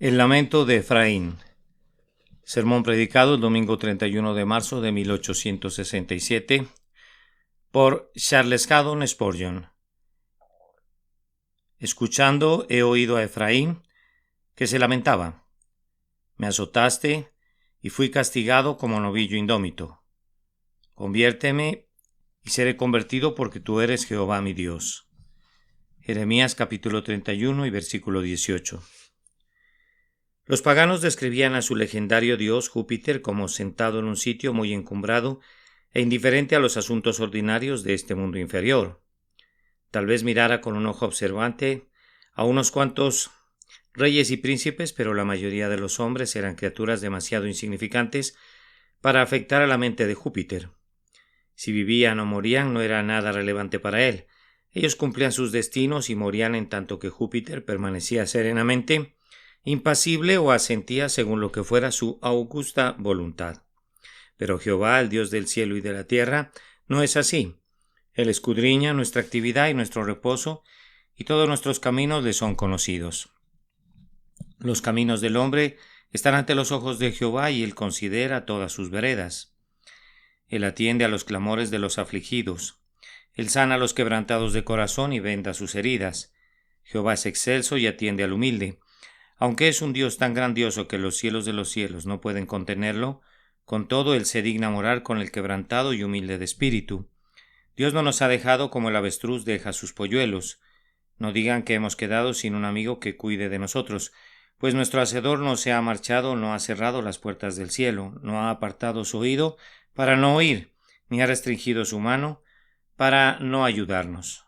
El lamento de Efraín. Sermón predicado el domingo 31 de marzo de 1867 por Charles Haddon Spurgeon. Escuchando he oído a Efraín que se lamentaba. Me azotaste y fui castigado como novillo indómito. Conviérteme y seré convertido porque tú eres Jehová mi Dios. Jeremías capítulo 31 y versículo 18. Los paganos describían a su legendario dios Júpiter como sentado en un sitio muy encumbrado e indiferente a los asuntos ordinarios de este mundo inferior. Tal vez mirara con un ojo observante a unos cuantos reyes y príncipes, pero la mayoría de los hombres eran criaturas demasiado insignificantes para afectar a la mente de Júpiter. Si vivían o morían no era nada relevante para él. Ellos cumplían sus destinos y morían en tanto que Júpiter permanecía serenamente impasible o asentía según lo que fuera su augusta voluntad. Pero Jehová, el Dios del cielo y de la tierra, no es así. Él escudriña nuestra actividad y nuestro reposo, y todos nuestros caminos le son conocidos. Los caminos del hombre están ante los ojos de Jehová, y él considera todas sus veredas. Él atiende a los clamores de los afligidos. Él sana a los quebrantados de corazón y venda sus heridas. Jehová es excelso y atiende al humilde. Aunque es un Dios tan grandioso que los cielos de los cielos no pueden contenerlo, con todo él se digna morar con el quebrantado y humilde de espíritu. Dios no nos ha dejado como el avestruz deja sus polluelos. No digan que hemos quedado sin un amigo que cuide de nosotros, pues nuestro Hacedor no se ha marchado, no ha cerrado las puertas del cielo, no ha apartado su oído para no oír, ni ha restringido su mano para no ayudarnos.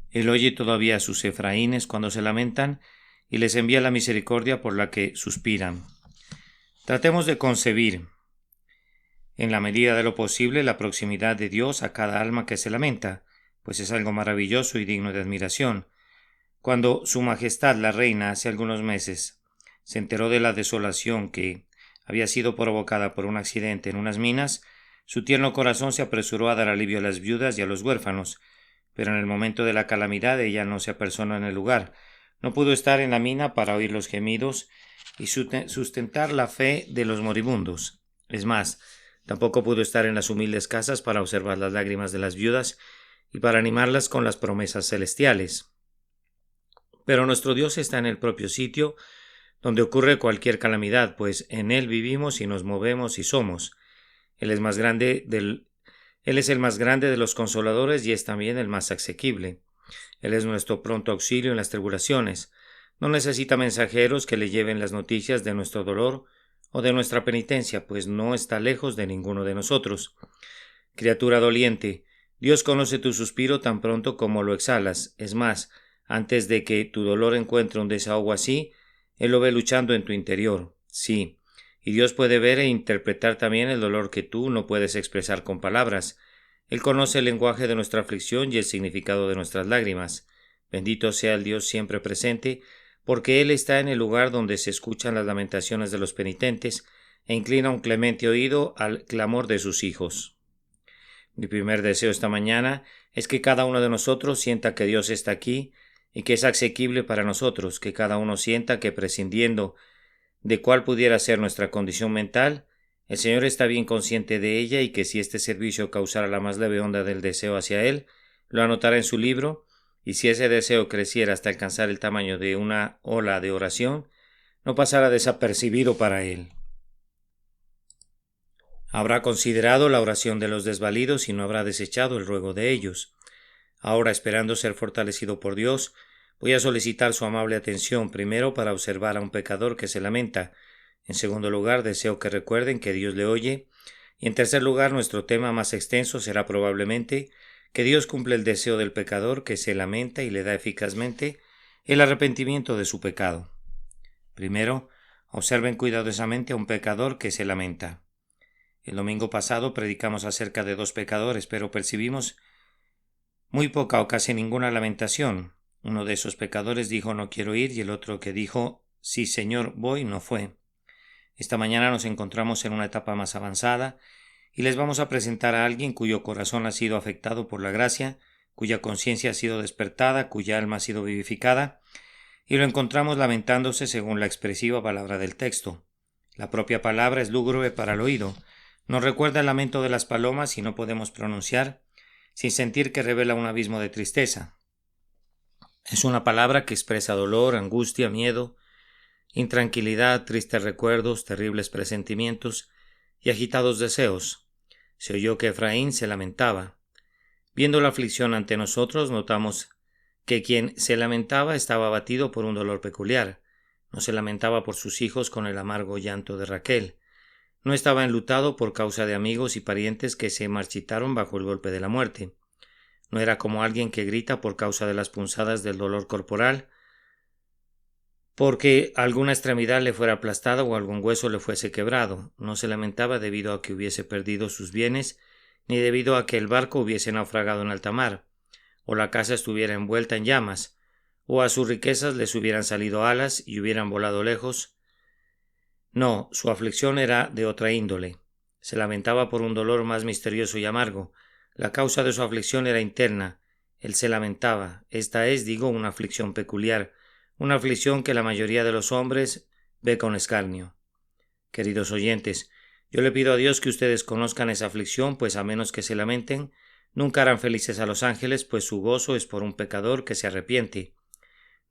Él oye todavía a sus Efraínes cuando se lamentan, y les envía la misericordia por la que suspiran. Tratemos de concebir, en la medida de lo posible, la proximidad de Dios a cada alma que se lamenta, pues es algo maravilloso y digno de admiración. Cuando Su Majestad la Reina hace algunos meses se enteró de la desolación que había sido provocada por un accidente en unas minas, su tierno corazón se apresuró a dar alivio a las viudas y a los huérfanos, pero en el momento de la calamidad ella no se apersonó en el lugar. No pudo estar en la mina para oír los gemidos y sustentar la fe de los moribundos. Es más, tampoco pudo estar en las humildes casas para observar las lágrimas de las viudas y para animarlas con las promesas celestiales. Pero nuestro Dios está en el propio sitio donde ocurre cualquier calamidad, pues en Él vivimos y nos movemos y somos. Él es el más grande de los consoladores y es también el más asequible. Él es nuestro pronto auxilio en las tribulaciones. No necesita mensajeros que le lleven las noticias de nuestro dolor o de nuestra penitencia, pues no está lejos de ninguno de nosotros. Criatura doliente, Dios conoce tu suspiro tan pronto como lo exhalas. Es más, antes de que tu dolor encuentre un desahogo así, Él lo ve luchando en tu interior. Sí, y Dios puede ver e interpretar también el dolor que tú no puedes expresar con palabras. Él conoce el lenguaje de nuestra aflicción y el significado de nuestras lágrimas. Bendito sea el Dios siempre presente, porque Él está en el lugar donde se escuchan las lamentaciones de los penitentes e inclina un clemente oído al clamor de sus hijos. Mi primer deseo esta mañana es que cada uno de nosotros sienta que Dios está aquí y que es asequible para nosotros, que cada uno sienta que prescindiendo de cuál pudiera ser nuestra condición mental, el Señor está bien consciente de ella y que si este servicio causara la más leve onda del deseo hacia Él, lo anotará en su libro, y si ese deseo creciera hasta alcanzar el tamaño de una ola de oración, no pasará desapercibido para Él. Habrá considerado la oración de los desvalidos y no habrá desechado el ruego de ellos. Ahora, esperando ser fortalecido por Dios, voy a solicitar su amable atención, primero para observar a un pecador que se lamenta. En segundo lugar, deseo que recuerden que Dios le oye. Y en tercer lugar, nuestro tema más extenso será probablemente que Dios cumple el deseo del pecador que se lamenta y le da eficazmente el arrepentimiento de su pecado. Primero, observen cuidadosamente a un pecador que se lamenta. El domingo pasado predicamos acerca de dos pecadores, pero percibimos muy poca o casi ninguna lamentación. Uno de esos pecadores dijo no quiero ir y el otro que dijo sí Señor voy no fue. Esta mañana nos encontramos en una etapa más avanzada y les vamos a presentar a alguien cuyo corazón ha sido afectado por la gracia, cuya conciencia ha sido despertada, cuya alma ha sido vivificada y lo encontramos lamentándose según la expresiva palabra del texto. La propia palabra es lúgubre para el oído. Nos recuerda el lamento de las palomas y no podemos pronunciar sin sentir que revela un abismo de tristeza. Es una palabra que expresa dolor, angustia, miedo, intranquilidad, tristes recuerdos, terribles presentimientos y agitados deseos. Se oyó que Efraín se lamentaba. Viendo la aflicción ante nosotros, notamos que quien se lamentaba estaba abatido por un dolor peculiar. No se lamentaba por sus hijos con el amargo llanto de Raquel. No estaba enlutado por causa de amigos y parientes que se marchitaron bajo el golpe de la muerte. No era como alguien que grita por causa de las punzadas del dolor corporal, porque alguna extremidad le fuera aplastada o algún hueso le fuese quebrado. No se lamentaba debido a que hubiese perdido sus bienes, ni debido a que el barco hubiese naufragado en alta mar, o la casa estuviera envuelta en llamas, o a sus riquezas les hubieran salido alas y hubieran volado lejos. No, su aflicción era de otra índole. Se lamentaba por un dolor más misterioso y amargo. La causa de su aflicción era interna. Él se lamentaba. Esta es, digo, una aflicción peculiar, una aflicción que la mayoría de los hombres ve con escarnio. Queridos oyentes, yo le pido a Dios que ustedes conozcan esa aflicción, pues a menos que se lamenten, nunca harán felices a los ángeles, pues su gozo es por un pecador que se arrepiente.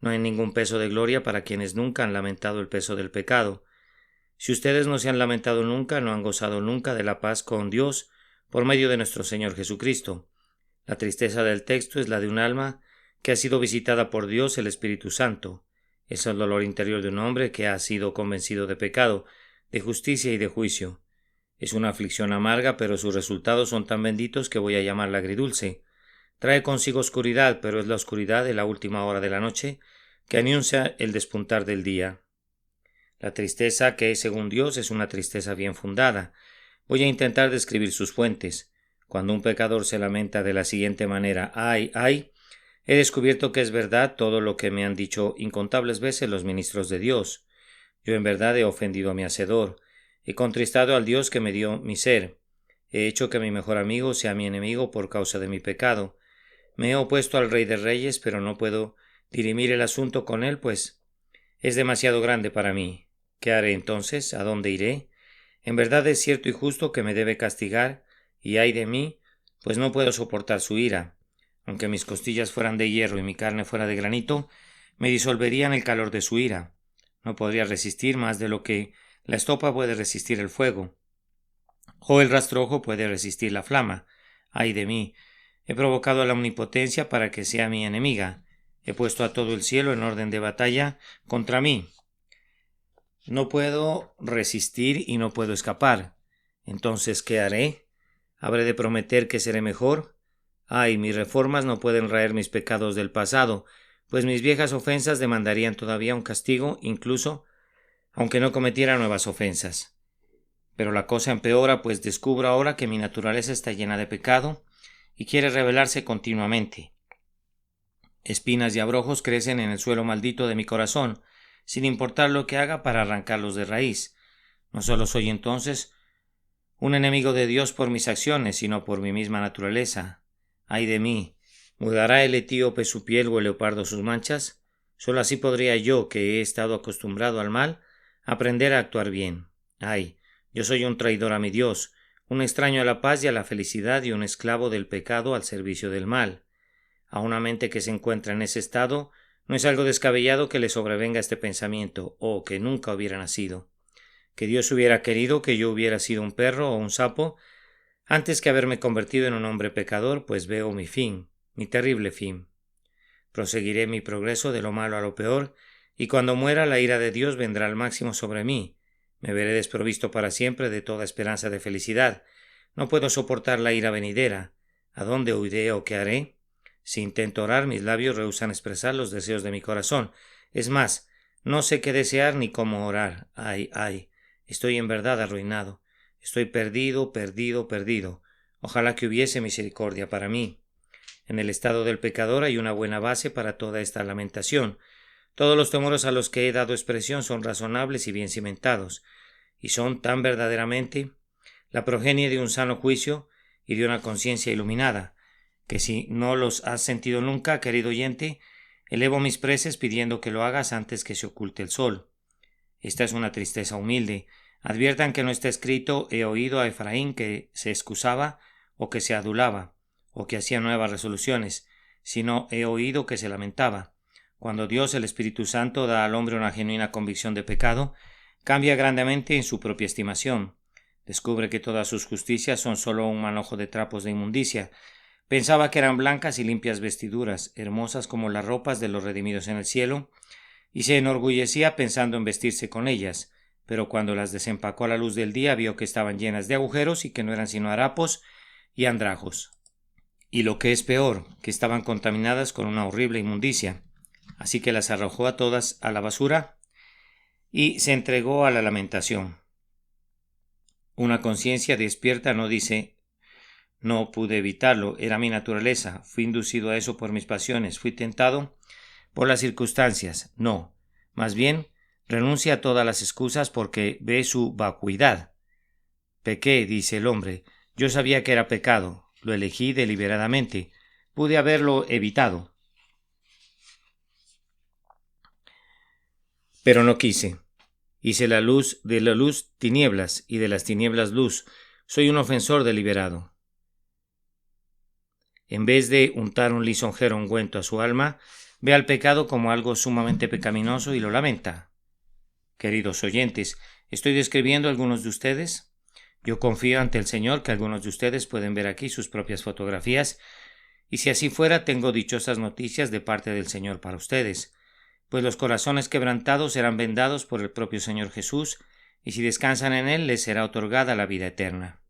No hay ningún peso de gloria para quienes nunca han lamentado el peso del pecado. Si ustedes no se han lamentado nunca, no han gozado nunca de la paz con Dios por medio de nuestro Señor Jesucristo. La tristeza del texto es la de un alma que ha sido visitada por Dios el Espíritu Santo. Es el dolor interior de un hombre que ha sido convencido de pecado, de justicia y de juicio. Es una aflicción amarga, pero sus resultados son tan benditos que voy a llamarla agridulce. Trae consigo oscuridad, pero es la oscuridad de la última hora de la noche que anuncia el despuntar del día. La tristeza que es según Dios es una tristeza bien fundada. Voy a intentar describir sus fuentes. Cuando un pecador se lamenta de la siguiente manera: ¡ay, ay!, he descubierto que es verdad todo lo que me han dicho incontables veces los ministros de Dios. Yo en verdad he ofendido a mi Hacedor, he contristado al Dios que me dio mi ser, he hecho que mi mejor amigo sea mi enemigo por causa de mi pecado. Me he opuesto al Rey de Reyes, pero no puedo dirimir el asunto con él, pues es demasiado grande para mí. ¿Qué haré entonces? ¿A dónde iré? En verdad es cierto y justo que me debe castigar, y ay de mí, pues no puedo soportar su ira. Aunque mis costillas fueran de hierro y mi carne fuera de granito, me disolvería en el calor de su ira. No podría resistir más de lo que la estopa puede resistir el fuego, o el rastrojo puede resistir la flama. Ay de mí, he provocado a la omnipotencia para que sea mi enemiga. He puesto a todo el cielo en orden de batalla contra mí. No puedo resistir y no puedo escapar. Entonces, ¿qué haré? ¿Habré de prometer que seré mejor? Ay, mis reformas no pueden raer mis pecados del pasado, pues mis viejas ofensas demandarían todavía un castigo, incluso aunque no cometiera nuevas ofensas. Pero la cosa empeora, pues descubro ahora que mi naturaleza está llena de pecado y quiere rebelarse continuamente. Espinas y abrojos crecen en el suelo maldito de mi corazón, sin importar lo que haga para arrancarlos de raíz. No solo soy entonces un enemigo de Dios por mis acciones, sino por mi misma naturaleza. Ay de mí, ¿mudará el etíope su piel o el leopardo sus manchas? Solo así podría yo, que he estado acostumbrado al mal, aprender a actuar bien. Ay, yo soy un traidor a mi Dios, un extraño a la paz y a la felicidad y un esclavo del pecado al servicio del mal. A una mente que se encuentra en ese estado, no es algo descabellado que le sobrevenga este pensamiento, que nunca hubiera nacido. Que Dios hubiera querido que yo hubiera sido un perro o un sapo antes que haberme convertido en un hombre pecador, pues veo mi fin, mi terrible fin. Proseguiré mi progreso de lo malo a lo peor, y cuando muera la ira de Dios vendrá al máximo sobre mí. Me veré desprovisto para siempre de toda esperanza de felicidad. No puedo soportar la ira venidera. ¿A dónde huiré o qué haré? Si intento orar, mis labios rehúsan expresar los deseos de mi corazón. Es más, no sé qué desear ni cómo orar. Ay, ay, estoy en verdad arruinado. Estoy perdido, perdido, perdido. Ojalá que hubiese misericordia para mí. En el estado del pecador hay una buena base para toda esta lamentación. Todos los temores a los que he dado expresión son razonables y bien cimentados, y son tan verdaderamente la progenie de un sano juicio y de una conciencia iluminada, que si no los has sentido nunca, querido oyente, Elevo mis preces pidiendo que lo hagas antes que se oculte el sol. Esta es una tristeza humilde. Adviertan que no está escrito: he oído a Efraín que se excusaba o que se adulaba o que hacía nuevas resoluciones, sino he oído que se lamentaba. Cuando Dios, el Espíritu Santo, da al hombre una genuina convicción de pecado, cambia grandemente en su propia estimación. Descubre que todas sus justicias son solo un manojo de trapos de inmundicia. Pensaba que eran blancas y limpias vestiduras, hermosas como las ropas de los redimidos en el cielo, y se enorgullecía pensando en vestirse con ellas, pero cuando las desempacó a la luz del día vio que estaban llenas de agujeros y que no eran sino harapos y andrajos. Y lo que es peor, que estaban contaminadas con una horrible inmundicia. Así que las arrojó a todas a la basura y se entregó a la lamentación. Una conciencia despierta no dice: no pude evitarlo, era mi naturaleza, fui inducido a eso por mis pasiones, fui tentado por las circunstancias. No, más bien renuncia a todas las excusas porque ve su vacuidad. Pequé, dice el hombre, yo sabía que era pecado, lo elegí deliberadamente, pude haberlo evitado, pero no quise. Hice de la luz tinieblas y de las tinieblas luz. Soy un ofensor deliberado. En vez de untar un lisonjero ungüento a su alma, ve al pecado como algo sumamente pecaminoso y lo lamenta. Queridos oyentes, ¿estoy describiendo a algunos de ustedes? Yo confío ante el Señor que algunos de ustedes pueden ver aquí sus propias fotografías, y si así fuera, tengo dichosas noticias de parte del Señor para ustedes, pues los corazones quebrantados serán vendados por el propio Señor Jesús, y si descansan en Él, les será otorgada la vida eterna.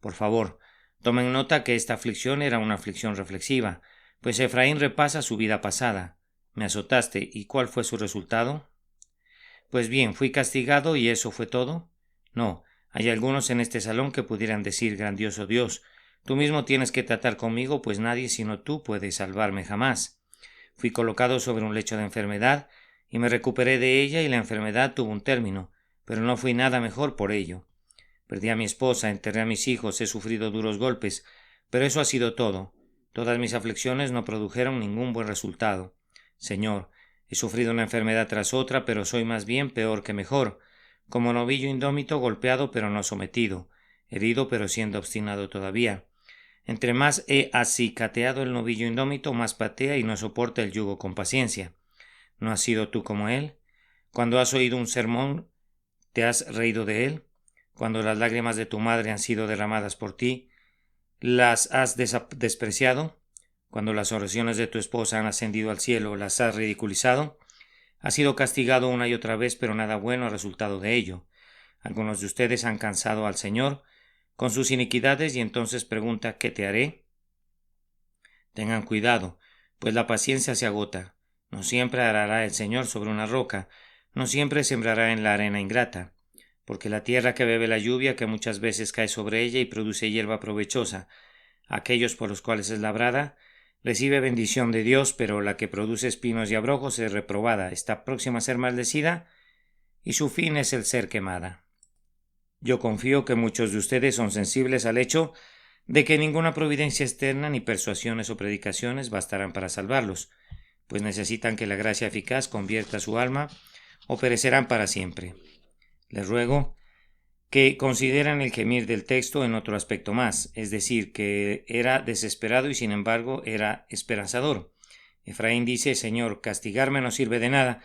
Por favor, tomen nota que esta aflicción era una aflicción reflexiva, pues Efraín repasa su vida pasada. Me azotaste, ¿y cuál fue su resultado? Pues bien, fui castigado y eso fue todo. No, hay algunos en este salón que pudieran decir: grandioso Dios, tú mismo tienes que tratar conmigo, pues nadie sino tú puede salvarme jamás. Fui colocado sobre un lecho de enfermedad y me recuperé de ella, y la enfermedad tuvo un término, pero no fui nada mejor por ello. Perdí a mi esposa, enterré a mis hijos, he sufrido duros golpes, pero eso ha sido todo. Todas mis aflicciones no produjeron ningún buen resultado. Señor, he sufrido una enfermedad tras otra, pero soy más bien peor que mejor, como novillo indómito, golpeado pero no sometido, herido pero siendo obstinado todavía. Entre más he acicateado el novillo indómito, más patea y no soporta el yugo con paciencia. ¿No has sido tú como él? Cuando has oído un sermón, ¿te has reído de él? Cuando las lágrimas de tu madre han sido derramadas por ti, ¿las has despreciado? Cuando las oraciones de tu esposa han ascendido al cielo, ¿las has ridiculizado? Has sido castigado una y otra vez, pero nada bueno ha resultado de ello. Algunos de ustedes han cansado al Señor con sus iniquidades y entonces pregunta: ¿qué te haré? Tengan cuidado, pues la paciencia se agota. No siempre arará el Señor sobre una roca, no siempre sembrará en la arena ingrata, porque la tierra que bebe la lluvia, que muchas veces cae sobre ella y produce hierba provechosa, aquellos por los cuales es labrada, recibe bendición de Dios, pero la que produce espinos y abrojos es reprobada, está próxima a ser maldecida, y su fin es el ser quemada. Yo confío que muchos de ustedes son sensibles al hecho de que ninguna providencia externa, ni persuasiones o predicaciones bastarán para salvarlos, pues necesitan que la gracia eficaz convierta su alma, o perecerán para siempre. Les ruego que consideren el gemir del texto en otro aspecto más, es decir, que era desesperado y sin embargo era esperanzador. Efraín dice: Señor, castigarme no sirve de nada,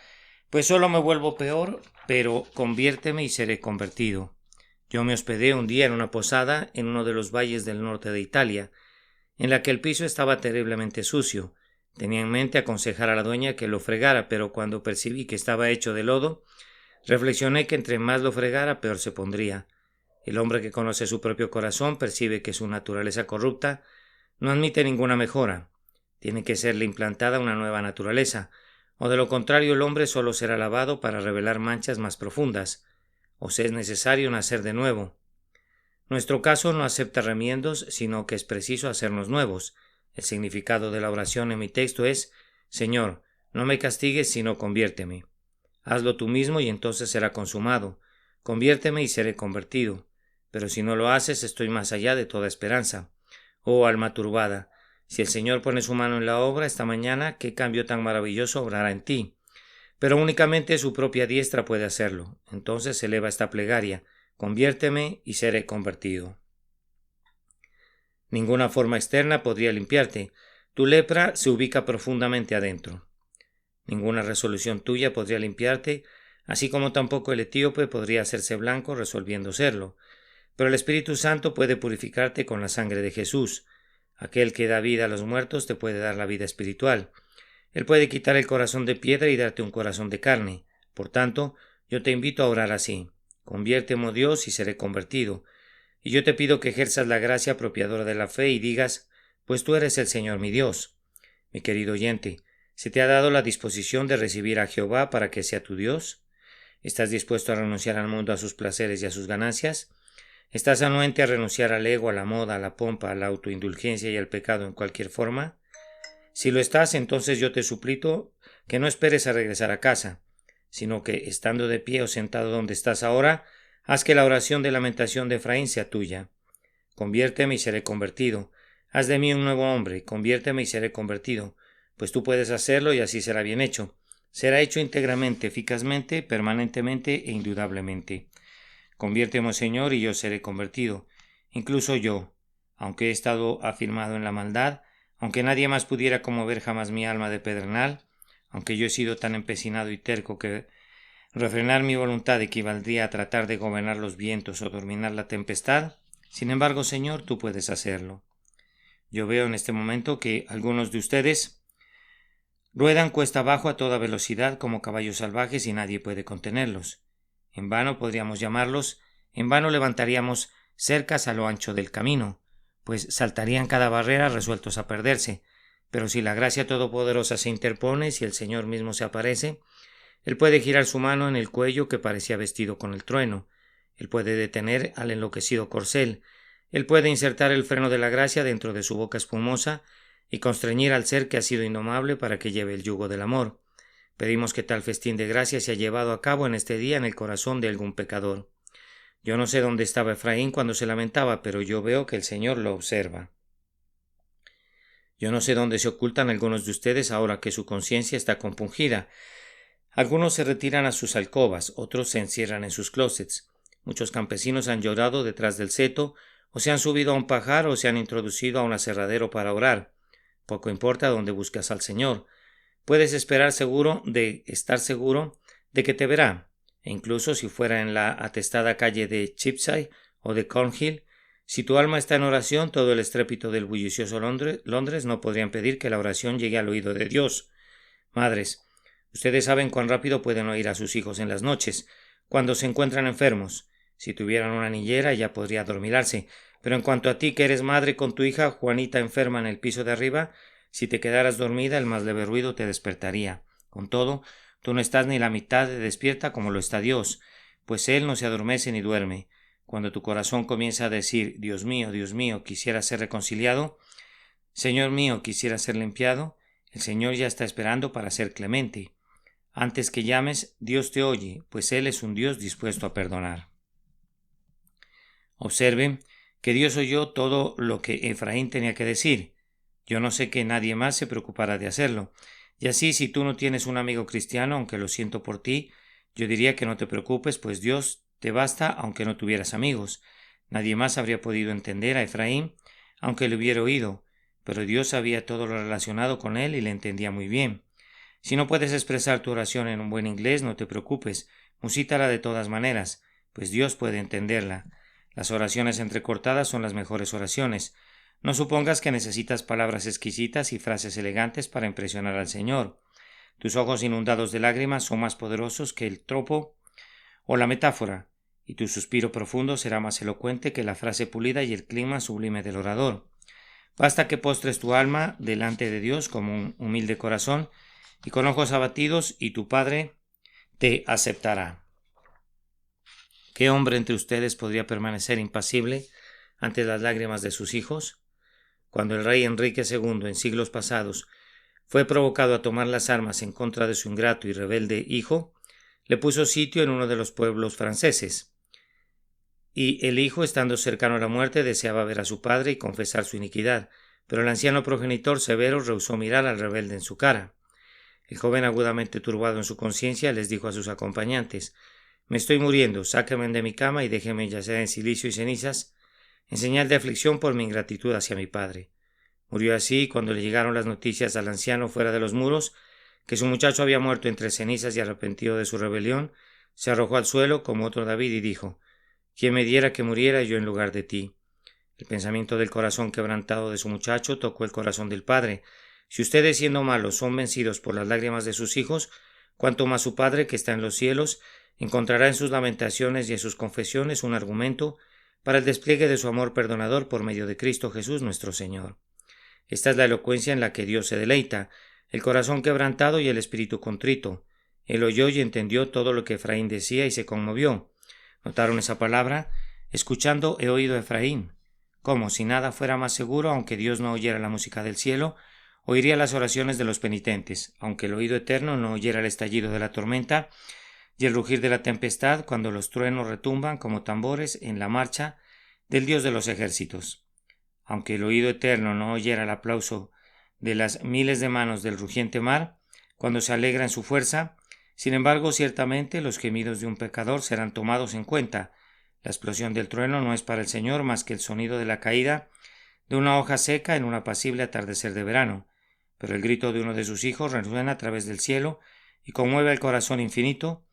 pues solo me vuelvo peor, pero conviérteme y seré convertido. Yo me hospedé un día en una posada en uno de los valles del norte de Italia, en la que el piso estaba terriblemente sucio. Tenía en mente aconsejar a la dueña que lo fregara, pero cuando percibí que estaba hecho de lodo, reflexioné que entre más lo fregara, peor se pondría. El hombre que conoce su propio corazón percibe que su naturaleza corrupta no admite ninguna mejora. Tiene que serle implantada una nueva naturaleza, o de lo contrario el hombre solo será lavado para revelar manchas más profundas, o se es necesario nacer de nuevo. Nuestro caso no acepta remiendos, sino que es preciso hacernos nuevos. El significado de la oración en mi texto es: Señor, no me castigues, sino conviérteme. Hazlo tú mismo y entonces será consumado. Conviérteme y seré convertido. Pero si no lo haces, estoy más allá de toda esperanza. Oh alma turbada, Si el Señor pone su mano en la obra esta mañana, qué cambio tan maravilloso obrará en ti. Pero únicamente su propia diestra puede hacerlo. Entonces eleva esta plegaria: conviérteme y seré convertido. Ninguna forma externa podría limpiarte. Tu lepra se ubica profundamente adentro. Ninguna resolución tuya podría limpiarte, así como tampoco el etíope podría hacerse blanco resolviendo serlo. Pero el Espíritu Santo puede purificarte con la sangre de Jesús. Aquel que da vida a los muertos te puede dar la vida espiritual. Él puede quitar el corazón de piedra y darte un corazón de carne. Por tanto, yo te invito a orar así: conviérteme, oh Dios, y seré convertido. Y yo te pido que ejerzas la gracia apropiadora de la fe y digas: pues tú eres el Señor mi Dios. Mi querido oyente, ¿se te ha dado la disposición de recibir a Jehová para que sea tu Dios? ¿Estás dispuesto a renunciar al mundo, a sus placeres y a sus ganancias? ¿Estás anuente a renunciar al ego, a la moda, a la pompa, a la autoindulgencia y al pecado en cualquier forma? Si lo estás, entonces yo te suplico que no esperes a regresar a casa, sino que, estando de pie o sentado donde estás ahora, haz que la oración de lamentación de Efraín sea tuya. Conviérteme y seré convertido. Haz de mí un nuevo hombre, conviérteme y seré convertido, pues tú puedes hacerlo y así será bien hecho. Será hecho íntegramente, eficazmente, permanentemente e indudablemente. Conviérteme, Señor, y yo seré convertido. Incluso yo, aunque he estado afirmado en la maldad, aunque nadie más pudiera conmover jamás mi alma de pedernal, aunque yo he sido tan empecinado y terco que refrenar mi voluntad equivaldría a tratar de gobernar los vientos o dominar la tempestad, sin embargo, Señor, tú puedes hacerlo. Yo veo en este momento que algunos de ustedes ruedan cuesta abajo a toda velocidad como caballos salvajes y nadie puede contenerlos. En vano podríamos llamarlos, en vano levantaríamos cercas a lo ancho del camino, pues saltarían cada barrera resueltos a perderse. Pero si la gracia todopoderosa se interpone, si el Señor mismo se aparece, Él puede girar su mano en el cuello que parecía vestido con el trueno. Él puede detener al enloquecido corcel. Él puede insertar el freno de la gracia dentro de su boca espumosa y constreñir al ser que ha sido indomable para que lleve el yugo del amor. Pedimos que tal festín de gracia sea llevado a cabo en este día en el corazón de algún pecador. Yo no sé dónde estaba Efraín cuando se lamentaba, pero yo veo que el Señor lo observa. Yo no sé dónde se ocultan algunos de ustedes ahora que su conciencia está compungida. Algunos se retiran a sus alcobas, otros se encierran en sus closets. Muchos campesinos han llorado detrás del seto, o se han subido a un pajar o se han introducido a un aserradero para orar. Poco importa dónde buscas al Señor. Puedes estar seguro de que te verá, e incluso si fuera en la atestada calle de Cheapside o de Cornhill, si tu alma está en oración, todo el estrépito del bullicioso Londres no podría impedir que la oración llegue al oído de Dios. Madres, ustedes saben cuán rápido pueden oír a sus hijos en las noches, cuando se encuentran enfermos. Si tuvieran una niñera ya podría adormilarse, pero en cuanto a ti que eres madre con tu hija Juanita enferma en el piso de arriba, si te quedaras dormida el más leve ruido te despertaría. Con todo, tú no estás ni la mitad de despierta como lo está Dios, pues Él no se adormece ni duerme. Cuando tu corazón comienza a decir: Dios mío, quisiera ser reconciliado, Señor mío, quisiera ser limpiado, el Señor ya está esperando para ser clemente. Antes que llames, Dios te oye, pues Él es un Dios dispuesto a perdonar. Observen que Dios oyó todo lo que Efraín tenía que decir. Yo no sé que nadie más se preocupara de hacerlo. Y así, si tú no tienes un amigo cristiano, aunque lo siento por ti, yo diría que no te preocupes, pues Dios te basta aunque no tuvieras amigos. Nadie más habría podido entender a Efraín, aunque le hubiera oído, pero Dios sabía todo lo relacionado con él y le entendía muy bien. Si no puedes expresar tu oración en un buen inglés, no te preocupes, musítala de todas maneras, pues Dios puede entenderla. Las oraciones entrecortadas son las mejores oraciones. No supongas que necesitas palabras exquisitas y frases elegantes para impresionar al Señor. Tus ojos inundados de lágrimas son más poderosos que el tropo o la metáfora, y tu suspiro profundo será más elocuente que la frase pulida y el clima sublime del orador. Basta que postres tu alma delante de Dios como un humilde corazón y con ojos abatidos, y tu Padre te aceptará. ¿Qué hombre entre ustedes podría permanecer impasible ante las lágrimas de sus hijos? Cuando el rey Enrique II, en siglos pasados, fue provocado a tomar las armas en contra de su ingrato y rebelde hijo, le puso sitio en uno de los pueblos franceses. Y el hijo, estando cercano a la muerte, deseaba ver a su padre y confesar su iniquidad, Pero el anciano progenitor severo rehusó mirar al rebelde en su cara. El joven, agudamente turbado en su conciencia, les dijo a sus acompañantes: «Me estoy muriendo, sáquenme de mi cama y déjenme yacer en silicio y cenizas, en señal de aflicción por mi ingratitud hacia mi padre». Murió así, cuando le llegaron las noticias al anciano fuera de los muros, que su muchacho había muerto entre cenizas y arrepentido de su rebelión, se arrojó al suelo como otro David y dijo: «¿Quién me diera que muriera yo en lugar de ti?». El pensamiento del corazón quebrantado de su muchacho tocó el corazón del padre. Si ustedes, siendo malos, son vencidos por las lágrimas de sus hijos, cuanto más su Padre que está en los cielos encontrará en sus lamentaciones y en sus confesiones un argumento para el despliegue de su amor perdonador por medio de Cristo Jesús nuestro Señor. Esta es la elocuencia en la que Dios se deleita, el corazón quebrantado y el espíritu contrito. Él oyó y entendió todo lo que Efraín decía y se conmovió. ¿Notaron esa palabra? Escuchando he oído a Efraín. Como si nada fuera más seguro, aunque Dios no oyera la música del cielo, oiría las oraciones de los penitentes, aunque el oído eterno no oyera el estallido de la tormenta y el rugir de la tempestad cuando los truenos retumban como tambores en la marcha del Dios de los ejércitos. Aunque el oído eterno no oyera el aplauso de las miles de manos del rugiente mar, cuando se alegra en su fuerza, sin embargo, ciertamente los gemidos de un pecador serán tomados en cuenta. La explosión del trueno no es para el Señor más que el sonido de la caída de una hoja seca en un apacible atardecer de verano, pero el grito de uno de sus hijos resuena a través del cielo y conmueve el corazón infinito,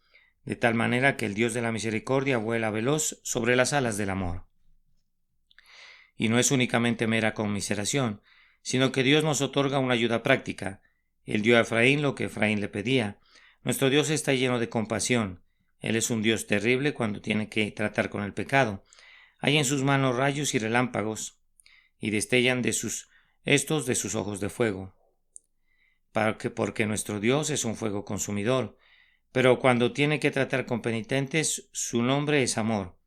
de tal manera que el Dios de la misericordia vuela veloz sobre las alas del amor. Y no es únicamente mera conmiseración, sino que Dios nos otorga una ayuda práctica. Él dio a Efraín lo que Efraín le pedía. Nuestro Dios está lleno de compasión. Él es un Dios terrible cuando tiene que tratar con el pecado. Hay en sus manos rayos y relámpagos, y destellan de sus ojos de fuego. Porque nuestro Dios es un fuego consumidor. Pero cuando tiene que tratar con penitentes, su nombre es amor.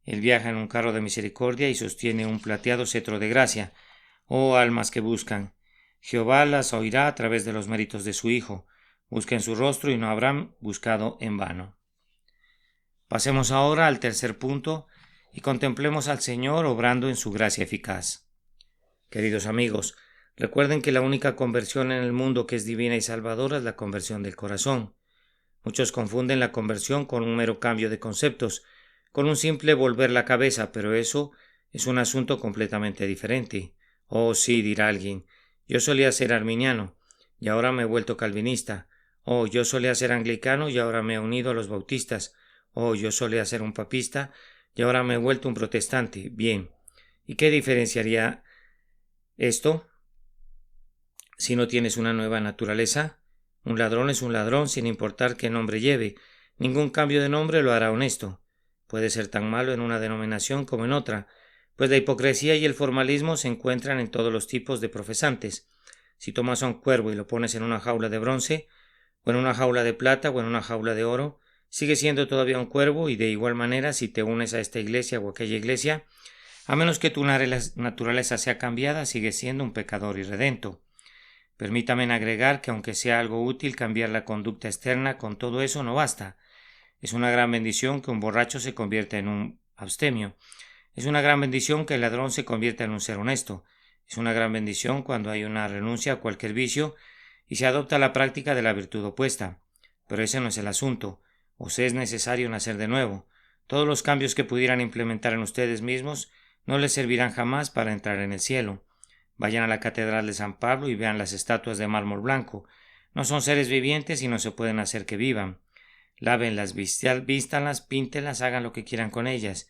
Él viaja en un carro de misericordia y sostiene un plateado cetro de gracia. Oh almas que buscan, Jehová las oirá a través de los méritos de su Hijo. Busquen su rostro y no habrán buscado en vano. Pasemos ahora al tercer punto y contemplemos al Señor obrando en su gracia eficaz. Queridos amigos, recuerden que la única conversión en el mundo que es divina y salvadora es la conversión del corazón. Muchos confunden la conversión con un mero cambio de conceptos, con un simple volver la cabeza, pero eso es un asunto completamente diferente. Oh, sí, dirá alguien, yo solía ser arminiano y ahora me he vuelto calvinista. Oh, yo solía ser anglicano y ahora me he unido a los bautistas. Oh, yo solía ser un papista y ahora me he vuelto un protestante. Bien, ¿y qué diferenciaría esto si no tienes una nueva naturaleza? Un ladrón es un ladrón sin importar qué nombre lleve. Ningún cambio de nombre lo hará honesto. Puede ser tan malo en una denominación como en otra, pues la hipocresía y el formalismo se encuentran en todos los tipos de profesantes. Si tomas a un cuervo y lo pones en una jaula de bronce, o en una jaula de plata, o en una jaula de oro, sigue siendo todavía un cuervo, y de igual manera si te unes a esta iglesia o aquella iglesia, a menos que tu naturaleza sea cambiada, sigues siendo un pecador irredento. Permítame agregar que aunque sea algo útil cambiar la conducta externa, con todo eso no basta. Es una gran bendición que un borracho se convierta en un abstemio. Es una gran bendición que el ladrón se convierta en un ser honesto. Es una gran bendición cuando hay una renuncia a cualquier vicio y se adopta la práctica de la virtud opuesta. Pero ese no es el asunto. Os es necesario nacer de nuevo. Todos los cambios que pudieran implementar en ustedes mismos no les servirán jamás para entrar en el cielo. Vayan a la catedral de San Pablo y vean las estatuas de mármol blanco. No son seres vivientes y no se pueden hacer que vivan. Lávenlas, vístanlas, píntenlas, hagan lo que quieran con ellas.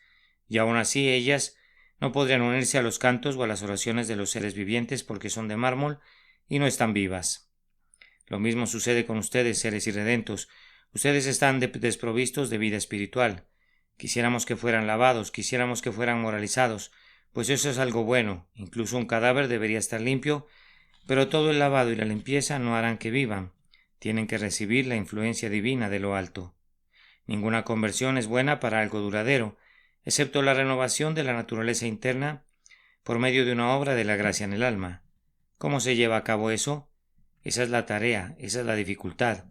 Y aun así ellas no podrían unirse a los cantos o a las oraciones de los seres vivientes porque son de mármol y no están vivas. Lo mismo sucede con ustedes, seres irredentos. Ustedes están desprovistos de vida espiritual. Quisiéramos que fueran lavados, quisiéramos que fueran moralizados, pues eso es algo bueno. Incluso un cadáver debería estar limpio, pero todo el lavado y la limpieza no harán que vivan. Tienen que recibir la influencia divina de lo alto. Ninguna conversión es buena para algo duradero, excepto la renovación de la naturaleza interna por medio de una obra de la gracia en el alma. ¿Cómo se lleva a cabo eso? Esa es la tarea, esa es la dificultad.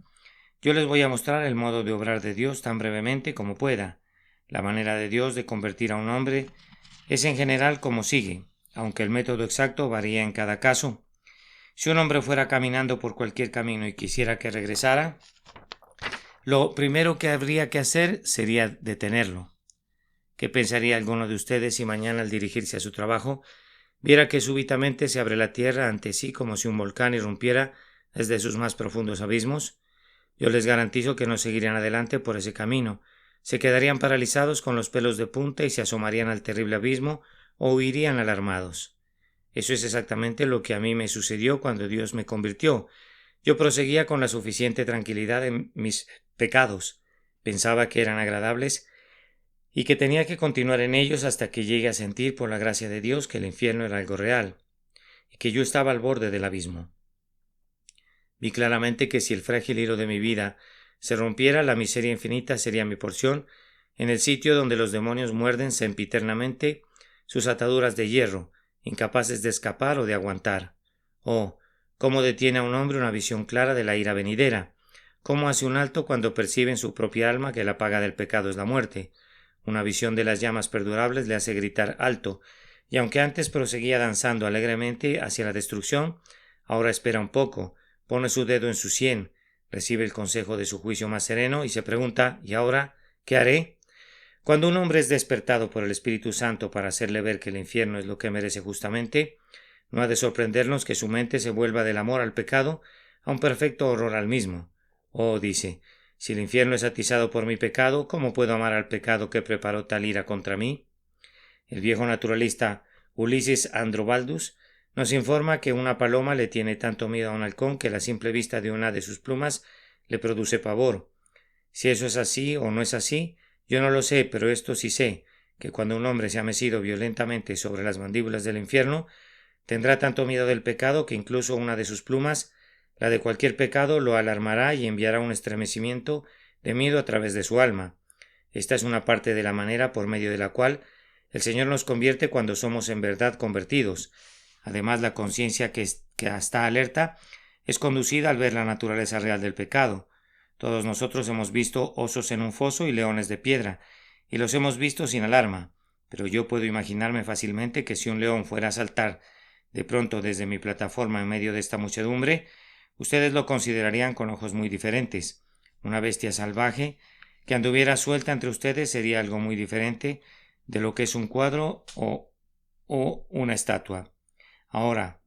Yo les voy a mostrar el modo de obrar de Dios tan brevemente como pueda. La manera de Dios de convertir a un hombre es en general como sigue. aunque el método exacto varía en cada caso. Si un hombre fuera caminando por cualquier camino y quisiera que regresara, lo primero que habría que hacer sería detenerlo. ¿Qué pensaría alguno de ustedes si mañana al dirigirse a su trabajo viera que súbitamente se abre la tierra ante sí como si un volcán irrumpiera desde sus más profundos abismos? Yo les garantizo que no seguirían adelante por ese camino, se quedarían paralizados con los pelos de punta y se asomarían al terrible abismo o huirían alarmados. Eso es exactamente lo que a mí me sucedió cuando Dios me convirtió. Yo proseguía con la suficiente tranquilidad en mis pecados, pensaba que eran agradables y que tenía que continuar en ellos hasta que llegue a sentir por la gracia de Dios que el infierno era algo real y que yo estaba al borde del abismo. Vi claramente que si el frágil hilo de mi vida se rompiera, la miseria infinita sería mi porción en el sitio donde los demonios muerden sempiternamente sus ataduras de hierro, incapaces de escapar o de aguantar. Oh, cómo detiene a un hombre una visión clara de la ira venidera, cómo hace un alto cuando percibe en su propia alma que la paga del pecado es la muerte. Una visión de las llamas perdurables le hace gritar alto, y aunque antes proseguía danzando alegremente hacia la destrucción, ahora espera un poco, pone su dedo en su sien, recibe el consejo de su juicio más sereno y se pregunta: ¿y ahora qué haré? Cuando un hombre es despertado por el Espíritu Santo para hacerle ver que el infierno es lo que merece justamente, no ha de sorprendernos que su mente se vuelva del amor al pecado a un perfecto horror al mismo. Oh, dice, si el infierno es atizado por mi pecado, ¿cómo puedo amar al pecado que preparó tal ira contra mí? El viejo naturalista Ulises Androbaldus nos informa que una paloma le tiene tanto miedo a un halcón que la simple vista de una de sus plumas le produce pavor. Si eso es así o no es así, yo no lo sé, pero esto sí sé, que cuando un hombre se ha mecido violentamente sobre las mandíbulas del infierno, tendrá tanto miedo del pecado que incluso una de sus plumas, la de cualquier pecado, lo alarmará y enviará un estremecimiento de miedo a través de su alma. Esta es una parte de la manera por medio de la cual el Señor nos convierte cuando somos en verdad convertidos. Además, la conciencia que está alerta es conducida al ver la naturaleza real del pecado. Todos nosotros hemos visto osos en un foso y leones de piedra, y los hemos visto sin alarma, pero yo puedo imaginarme fácilmente que si un león fuera a saltar de pronto desde mi plataforma en medio de esta muchedumbre, ustedes lo considerarían con ojos muy diferentes. Una bestia salvaje que anduviera suelta entre ustedes sería algo muy diferente de lo que es un cuadro o una estatua. Ahora,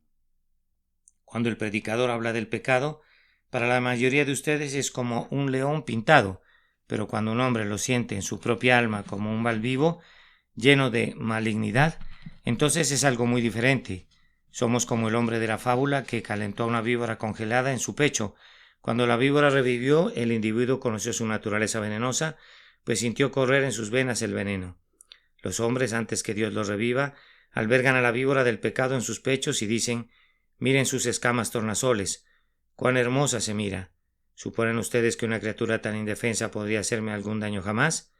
cuando el predicador habla del pecado, para la mayoría de ustedes es como un león pintado, pero cuando un hombre lo siente en su propia alma como un mal vivo, lleno de malignidad, entonces es algo muy diferente. Somos como el hombre de la fábula que calentó a una víbora congelada en su pecho. Cuando la víbora revivió, el individuo conoció su naturaleza venenosa, pues sintió correr en sus venas el veneno. Los hombres, antes que Dios los reviva, albergan a la víbora del pecado en sus pechos y dicen: miren sus escamas tornasoles, cuán hermosa se mira. ¿Suponen ustedes que una criatura tan indefensa podría hacerme algún daño jamás?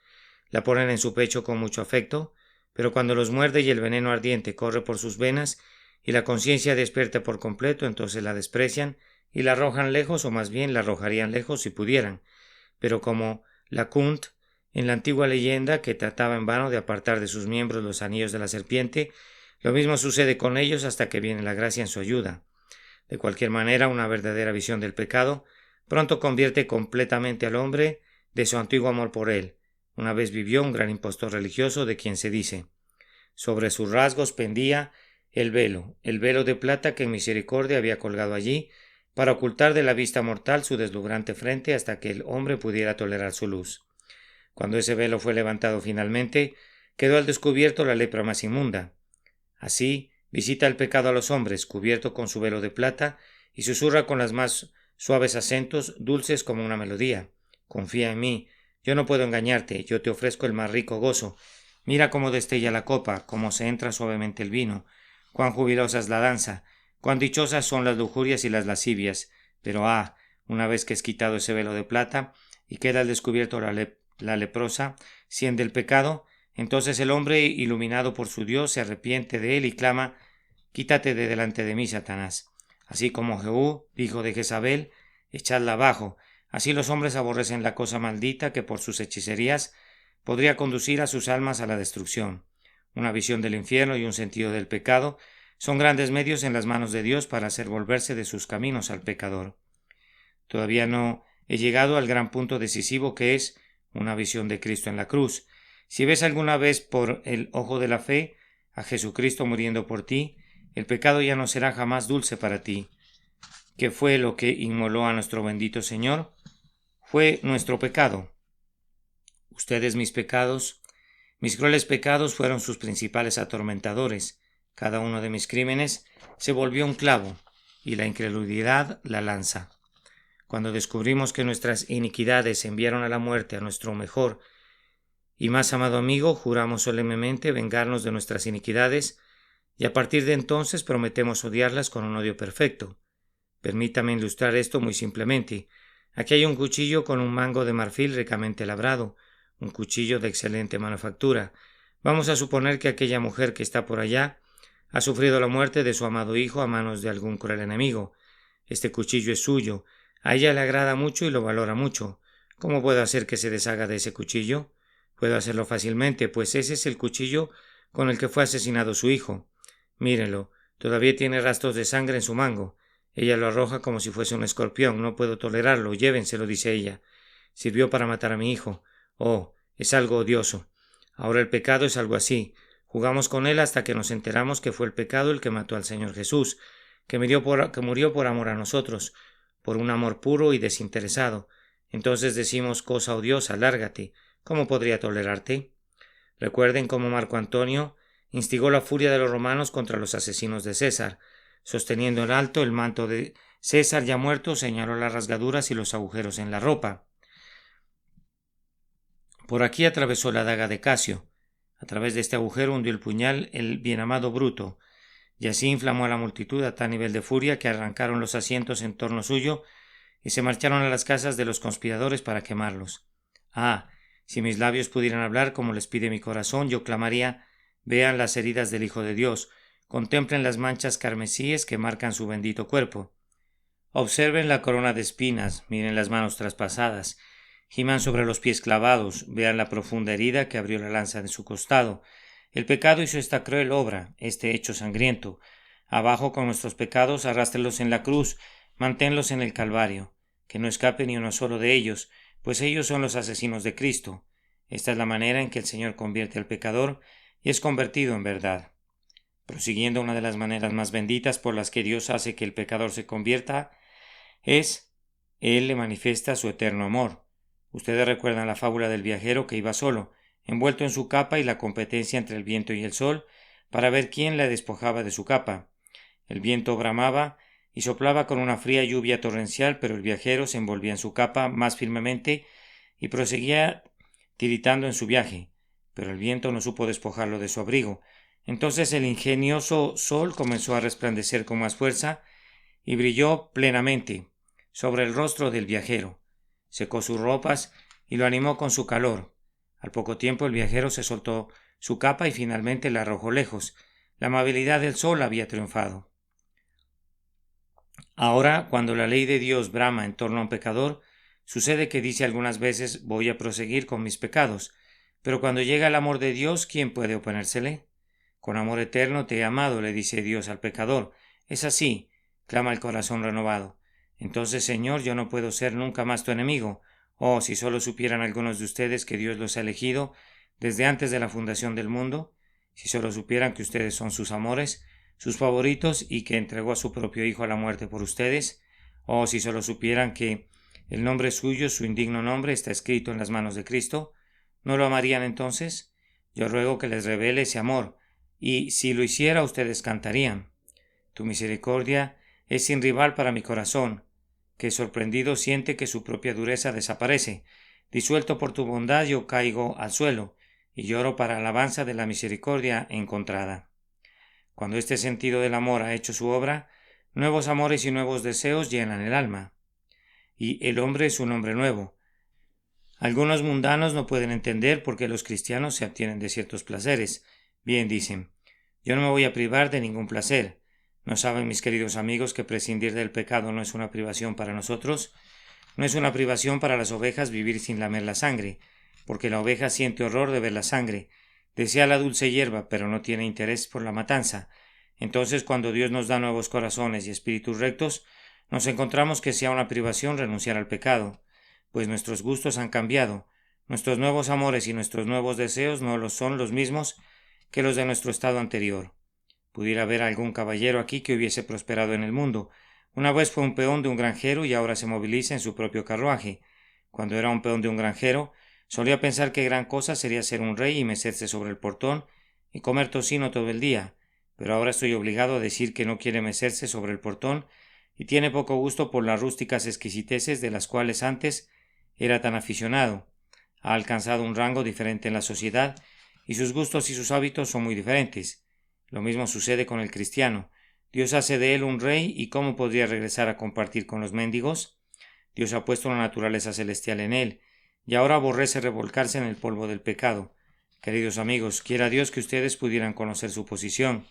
La ponen en su pecho con mucho afecto, pero cuando los muerde y el veneno ardiente corre por sus venas y la conciencia despierta por completo, entonces la desprecian y la arrojan lejos, o más bien la arrojarían lejos si pudieran. Pero como LeConte, en la antigua leyenda, que trataba en vano de apartar de sus miembros los anillos de la serpiente, lo mismo sucede con ellos hasta que viene la gracia en su ayuda. De cualquier manera, una verdadera visión del pecado pronto convierte completamente al hombre de su antiguo amor por él. Una vez vivió un gran impostor religioso de quien se dice: sobre sus rasgos pendía el velo de plata que en misericordia había colgado allí para ocultar de la vista mortal su deslumbrante frente hasta que el hombre pudiera tolerar su luz. Cuando ese velo fue levantado finalmente, quedó al descubierto la lepra más inmunda. Así visita el pecado a los hombres, cubierto con su velo de plata, y susurra con los más suaves acentos, dulces como una melodía: confía en mí, yo no puedo engañarte, yo te ofrezco el más rico gozo. Mira cómo destella la copa, cómo se entra suavemente el vino, cuán jubilosa es la danza, cuán dichosas son las lujurias y las lascivias. Pero una vez que es quitado ese velo de plata y queda al descubierto la leprosa sien del pecado, entonces el hombre, iluminado por su Dios, se arrepiente de él y clama: quítate de delante de mí, Satanás. Así como Jehú dijo de Jezabel: echadla abajo. Así los hombres aborrecen la cosa maldita que por sus hechicerías podría conducir a sus almas a la destrucción. una visión del infierno y un sentido del pecado, son grandes medios en las manos de Dios para hacer volverse de sus caminos al pecador. Todavía no he llegado al gran punto decisivo que es una visión de Cristo en la cruz. Si ves alguna vez por el ojo de la fe a Jesucristo muriendo por ti, el pecado ya no será jamás dulce para ti. ¿Qué fue lo que inmoló a nuestro bendito Señor? Fue nuestro pecado. Ustedes, mis pecados, mis crueles pecados fueron sus principales atormentadores. Cada uno de mis crímenes se volvió un clavo, y la incredulidad la lanza. Cuando descubrimos que nuestras iniquidades enviaron a la muerte a nuestro mejor y más amado amigo, juramos solemnemente vengarnos de nuestras iniquidades, y a partir de entonces prometemos odiarlas con un odio perfecto. Permítame ilustrar esto muy simplemente. Aquí hay un cuchillo con un mango de marfil ricamente labrado, un cuchillo de excelente manufactura. Vamos a suponer que aquella mujer que está por allá ha sufrido la muerte de su amado hijo a manos de algún cruel enemigo. Este cuchillo es suyo. A ella le agrada mucho y lo valora mucho. ¿Cómo puedo hacer que se deshaga de ese cuchillo? Puedo hacerlo fácilmente, pues ese es el cuchillo con el que fue asesinado su hijo. Mírenlo, todavía tiene rastros de sangre en su mango. Ella lo arroja como si fuese un escorpión. No puedo tolerarlo. Llévenselo, dice ella. Sirvió para matar a mi hijo. Oh, es algo odioso. Ahora el pecado es algo así. Jugamos con él hasta que nos enteramos que fue el pecado el que mató al Señor Jesús, que murió por amor a nosotros, por un amor puro y desinteresado. Entonces decimos, cosa odiosa, lárgate. ¿Cómo podría tolerarte? Recuerden cómo Marco Antonio instigó la furia de los romanos contra los asesinos de César. Sosteniendo en alto el manto de César ya muerto, señaló las rasgaduras y los agujeros en la ropa. Por aquí atravesó la daga de Casio. A través de este agujero hundió el puñal el bienamado Bruto, y así inflamó a la multitud a tal nivel de furia que arrancaron los asientos en torno suyo y se marcharon a las casas de los conspiradores para quemarlos. Ah, si mis labios pudieran hablar como les pide mi corazón, yo clamaría: vean las heridas del Hijo de Dios, contemplen las manchas carmesíes que marcan su bendito cuerpo. Observen la corona de espinas, miren las manos traspasadas, giman sobre los pies clavados, vean la profunda herida que abrió la lanza de su costado. El pecado hizo esta cruel obra, este hecho sangriento. Abajo con nuestros pecados, arrástrelos en la cruz, manténlos en el Calvario, que no escape ni uno solo de ellos, pues ellos son los asesinos de Cristo. Esta es la manera en que el Señor convierte al pecador y es convertido en verdad. Prosiguiendo, una de las maneras más benditas por las que Dios hace que el pecador se convierta es: Él le manifiesta su eterno amor. Ustedes recuerdan la fábula del viajero que iba solo, envuelto en su capa, y la competencia entre el viento y el sol para ver quién le despojaba de su capa. El viento bramaba y soplaba con una fría lluvia torrencial, pero el viajero se envolvía en su capa más firmemente y proseguía tiritando en su viaje, pero el viento no supo despojarlo de su abrigo. Entonces el ingenioso sol comenzó a resplandecer con más fuerza y brilló plenamente sobre el rostro del viajero. Secó sus ropas y lo animó con su calor. Al poco tiempo el viajero se soltó su capa y finalmente la arrojó lejos. La amabilidad del sol había triunfado. Ahora, cuando la ley de Dios brama en torno a un pecador, sucede que dice algunas veces: voy a proseguir con mis pecados. Pero cuando llega el amor de Dios, ¿quién puede oponérsele? Con amor eterno te he amado, le dice Dios al pecador. Es así, clama el corazón renovado. Entonces, Señor, yo no puedo ser nunca más tu enemigo. Oh, si solo supieran algunos de ustedes que Dios los ha elegido desde antes de la fundación del mundo, si solo supieran que ustedes son sus amores, sus favoritos, y que entregó a su propio Hijo a la muerte por ustedes. Oh, si solo supieran que el nombre suyo, su indigno nombre, está escrito en las manos de Cristo, ¿no lo amarían entonces? Yo ruego que les revele ese amor, y si lo hiciera, ustedes cantarían: tu misericordia es sin rival para mi corazón, que sorprendido siente que su propia dureza desaparece. Disuelto por tu bondad, yo caigo al suelo y lloro para alabanza de la misericordia encontrada. Cuando este sentido del amor ha hecho su obra, nuevos amores y nuevos deseos llenan el alma, y el hombre es un hombre nuevo. Algunos mundanos no pueden entender por qué los cristianos se abstienen de ciertos placeres. Bien, dicen, yo no me voy a privar de ningún placer. ¿No saben, mis queridos amigos, que prescindir del pecado no es una privación para nosotros? No es una privación para las ovejas vivir sin lamer la sangre, porque la oveja siente horror de ver la sangre, Desea la dulce hierba, pero no tiene interés por la matanza. Entonces, cuando Dios nos da nuevos corazones y espíritus rectos, nos encontramos que sea una privación renunciar al pecado, pues nuestros gustos han cambiado, nuestros nuevos amores y nuestros nuevos deseos no son los mismos que los de nuestro estado anterior. Pudiera haber algún caballero aquí que hubiese prosperado en el mundo. Una vez fue un peón de un granjero y ahora se moviliza en su propio carruaje. Cuando era un peón de un granjero, solía pensar que gran cosa sería ser un rey y mecerse sobre el portón y comer tocino todo el día, pero ahora estoy obligado a decir que no quiere mecerse sobre el portón y tiene poco gusto por las rústicas exquisiteces de las cuales antes era tan aficionado. Ha alcanzado un rango diferente en la sociedad y sus gustos y sus hábitos son muy diferentes. Lo mismo sucede con el cristiano. Dios hace de él un rey y ¿cómo podría regresar a compartir con los mendigos? Dios ha puesto una naturaleza celestial en él y ahora aborrece revolcarse en el polvo del pecado. Queridos amigos, quiera Dios que ustedes pudieran conocer su posición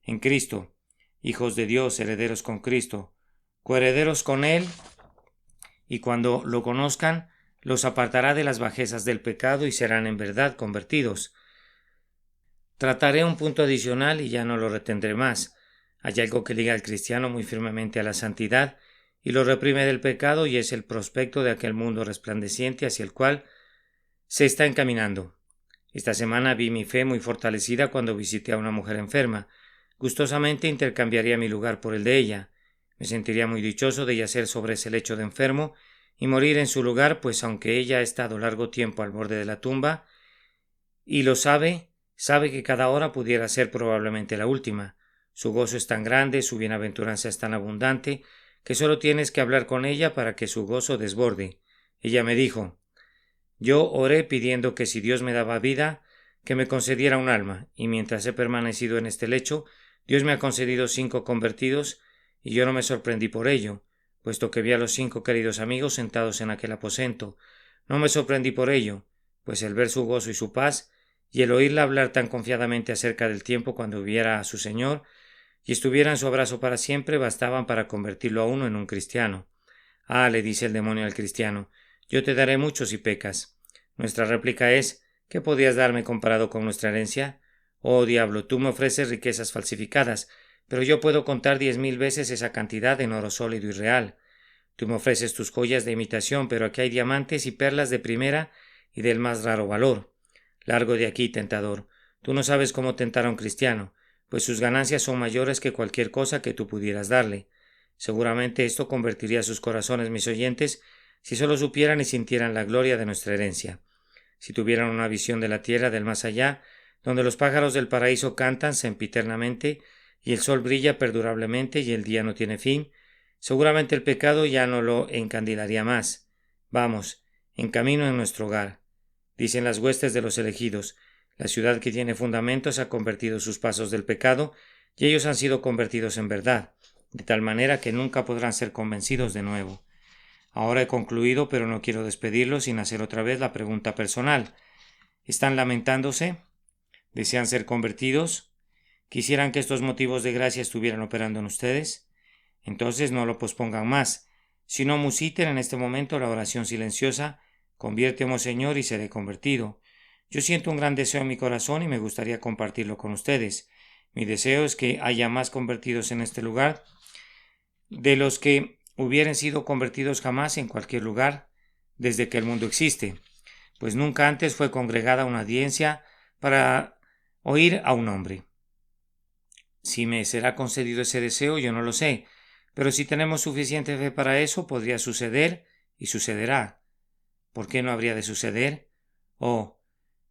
en Cristo, hijos de Dios, herederos con Cristo, coherederos con Él, y cuando lo conozcan, los apartará de las bajezas del pecado y serán en verdad convertidos. Trataré un punto adicional y ya no lo retendré más. Hay algo que liga al cristiano muy firmemente a la santidad y lo reprime del pecado, y es el prospecto de aquel mundo resplandeciente hacia el cual se está encaminando. Esta semana vi mi fe muy fortalecida cuando visité a una mujer enferma. Gustosamente intercambiaría mi lugar por el de ella. Me sentiría muy dichoso de yacer sobre ese lecho de enfermo y morir en su lugar, pues aunque ella ha estado largo tiempo al borde de la tumba y lo sabe que cada hora pudiera ser probablemente la última. Su gozo es tan grande, su bienaventuranza es tan abundante, que solo tienes que hablar con ella para que su gozo desborde. Ella me dijo: yo oré pidiendo que si Dios me daba vida, que me concediera un alma, y mientras he permanecido en este lecho, Dios me ha concedido 5 convertidos, y yo no me sorprendí por ello, puesto que vi a los 5 queridos amigos sentados en aquel aposento. No me sorprendí por ello, pues el ver su gozo y su paz, y el oírla hablar tan confiadamente acerca del tiempo cuando viera a su Señor, y estuviera en su abrazo para siempre, bastaban para convertirlo a uno en un cristiano. Ah, le dice el demonio al cristiano, yo te daré mucho si pecas. Nuestra réplica es: ¿qué podías darme comparado con nuestra herencia? Oh diablo, tú me ofreces riquezas falsificadas, pero yo puedo contar 10.000 veces esa cantidad en oro sólido y real. Tú me ofreces tus joyas de imitación, pero aquí hay diamantes y perlas de primera y del más raro valor. Largo de aquí, tentador. Tú no sabes cómo tentar a un cristiano, pues sus ganancias son mayores que cualquier cosa que tú pudieras darle. Seguramente esto convertiría sus corazones, mis oyentes, si solo supieran y sintieran la gloria de nuestra herencia. Si tuvieran una visión de la tierra del más allá, donde los pájaros del paraíso cantan sempiternamente y el sol brilla perdurablemente y el día no tiene fin, seguramente el pecado ya no lo encandilaría más. Vamos, en camino en nuestro hogar. Dicen las huestes de los elegidos: la ciudad que tiene fundamentos ha convertido sus pasos del pecado, y ellos han sido convertidos en verdad, de tal manera que nunca podrán ser convencidos de nuevo. Ahora he concluido, pero no quiero despedirlos sin hacer otra vez la pregunta personal. ¿Están lamentándose? ¿Desean ser convertidos? ¿Quisieran que estos motivos de gracia estuvieran operando en ustedes? Entonces no lo pospongan más, sino musiten en este momento la oración silenciosa: conviérteme, Señor, y seré convertido. Yo siento un gran deseo en mi corazón y me gustaría compartirlo con ustedes. Mi deseo es que haya más convertidos en este lugar de los que hubieran sido convertidos jamás en cualquier lugar desde que el mundo existe, pues nunca antes fue congregada una audiencia para oír a un hombre. Si me será concedido ese deseo, yo no lo sé, pero si tenemos suficiente fe para eso, podría suceder y sucederá. ¿Por qué no habría de suceder? Oh,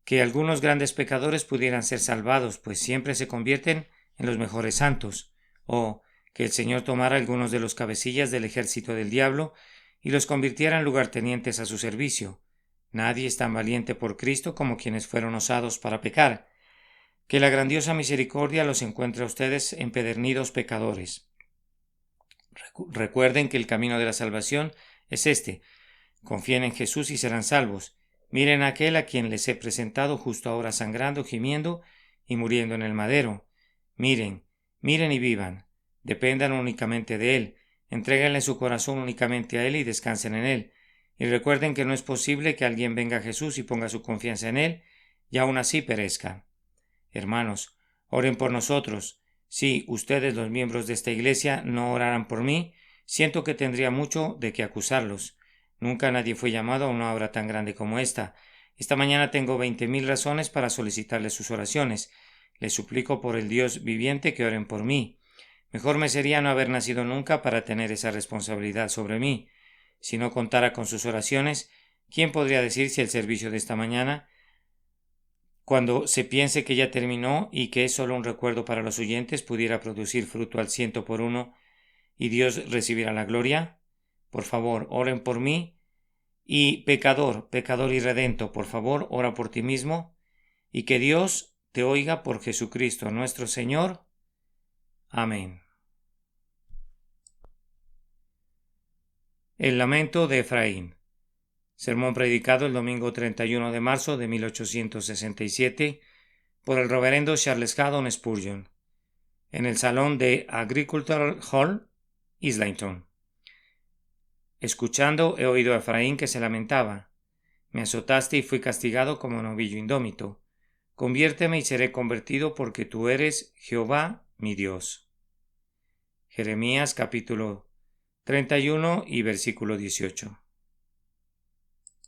que algunos grandes pecadores pudieran ser salvados, pues siempre se convierten en los mejores santos. Oh, que el Señor tomara algunos de los cabecillas del ejército del diablo y los convirtiera en lugartenientes a su servicio. Nadie es tan valiente por Cristo como quienes fueron osados para pecar. Que la grandiosa misericordia los encuentre a ustedes empedernidos pecadores. Recuerden que el camino de la salvación es este: confíen en Jesús y serán salvos. Miren a aquel a quien les he presentado justo ahora sangrando, gimiendo y muriendo en el madero. Miren y vivan. Dependan únicamente de Él. Entréguenle su corazón únicamente a Él y descansen en Él. Y recuerden que no es posible que alguien venga a Jesús y ponga su confianza en Él y aún así perezca. Hermanos, oren por nosotros. Si ustedes, los miembros de esta iglesia, no oraran por mí, siento que tendría mucho de qué acusarlos. Nunca nadie fue llamado a una obra tan grande como esta. Esta mañana tengo 20,000 razones para solicitarles sus oraciones. Les suplico por el Dios viviente que oren por mí. Mejor me sería no haber nacido nunca para tener esa responsabilidad sobre mí. Si no contara con sus oraciones, ¿quién podría decir si el servicio de esta mañana, cuando se piense que ya terminó y que es solo un recuerdo para los oyentes, pudiera producir fruto al 100 por 1 y Dios recibirá la gloria? Por favor, oren por mí. Y pecador y redento, por favor, ora por ti mismo y que Dios te oiga por Jesucristo nuestro Señor. Amén. El lamento de Efraín. Sermón predicado el domingo 31 de marzo de 1867 por el reverendo Charles Haddon Spurgeon en el salón de Agricultural Hall, Islington. Escuchando, he oído a Efraín que se lamentaba. Me azotaste y fui castigado como novillo indómito. Conviérteme y seré convertido, porque tú eres Jehová mi Dios. Jeremías capítulo 31 y versículo 18.